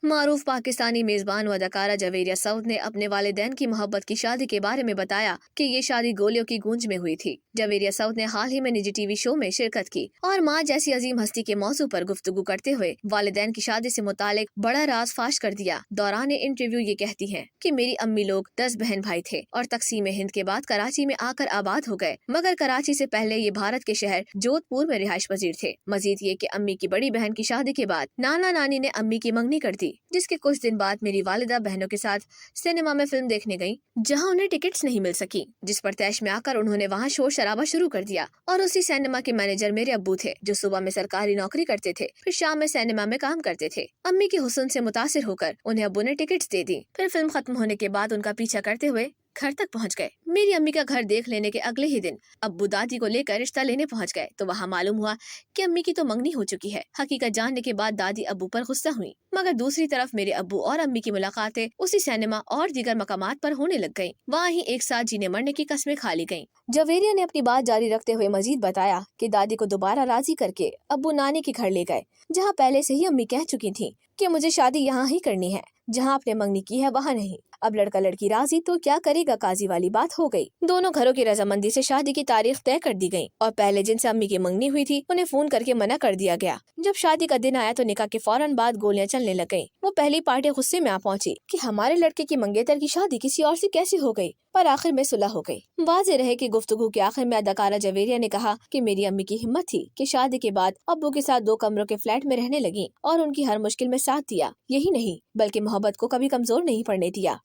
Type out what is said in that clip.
मारूफ पाकिस्तानी मेजबान व अदाकारा जवेरिया सऊद ने अपने वालिदैन की मोहब्बत की शादी के बारे में बताया कि ये शादी गोलियों की गूंज में हुई थी। जवेरिया सऊद ने हाल ही में निजी टीवी शो में शिरकत की और माँ जैसी अजीम हस्ती के मौजू पर गुफ्तगू करते हुए वालिदैन की शादी से मुतालिक बड़ा राज फाश कर दिया। दौरान इंटरव्यू ये कहती हैं कि मेरी अम्मी लोग 10 बहन भाई थे और तकसीम हिंद के बाद कराची में आकर आबाद हो गए, मगर कराची से पहले ये भारत के शहर जोधपुर में रिहाइश पजीर थे। मजीद ये कि अम्मी की बड़ी बहन की शादी के बाद नाना नानी ने अम्मी की मंगनी कर दी, जिसके कुछ दिन बाद मेरी वालिदा बहनों के साथ सिनेमा में फिल्म देखने गयी, जहां उन्हें टिकट्स नहीं मिल सकी, जिस पर तैश में आकर उन्होंने वहां शोर शराबा शुरू कर दिया। और उसी सिनेमा के मैनेजर मेरे अब्बू थे, जो सुबह में सरकारी नौकरी करते थे, फिर शाम में सिनेमा में काम करते थे। अम्मी के हुस्न से मुतासिर होकर उन्हें अब्बू ने टिकट्स दे दी। फिर फिल्म खत्म होने के बाद उनका पीछा करते हुए घर तक पहुंच गए। मेरी अम्मी का घर देख लेने के अगले ही दिन अब्बू दादी को लेकर रिश्ता लेने पहुंच गए, तो वहां मालूम हुआ कि अम्मी की तो मंगनी हो चुकी है। हकीकत जानने के बाद दादी अब्बू पर गुस्सा हुई, मगर दूसरी तरफ मेरे अब्बू और अम्मी की मुलाकातें उसी सिनेमा और दीगर मकामात पर होने लग गयी। वहाँ ही एक साथ जीने मरने की कस्में खा ली गयी। जवेरिया ने अपनी बात जारी रखते हुए मजीद बताया कि दादी को दोबारा राजी करके अब्बू नानी के घर ले गए, जहाँ पहले से ही अम्मी कह चुकी थी कि मुझे शादी यहाँ ही करनी है, जहाँ आपने मंगनी की है वहाँ नहीं। अब लड़का लड़की राजी तो क्या करेगा, काजी वाली बात हो गई। दोनों घरों की रजामंदी से शादी की तारीख तय कर दी गई और पहले जिनसे अम्मी की मंगनी हुई थी उन्हें फोन करके मना कर दिया गया। जब शादी का दिन आया तो निकाह के फौरन बाद गोलियां चलने लग गयी। वो पहली पार्टी गुस्से में आ पहुंची कि हमारे लड़के की मंगेतर की शादी किसी और से कैसे हो गई, पर आखिर में सुलह हो गई। वाज़ेह रहे कि गुफ्तगू के आखिर में अदाकारा जवेरिया ने कहा कि मेरी अम्मी की हिम्मत थी कि शादी के बाद अब्बू के साथ 2 कमरों के फ्लैट में रहने लगी और उनकी हर मुश्किल में साथ दिया। यही नहीं बल्कि मोहब्बत को कभी कमजोर नहीं पड़ने दिया।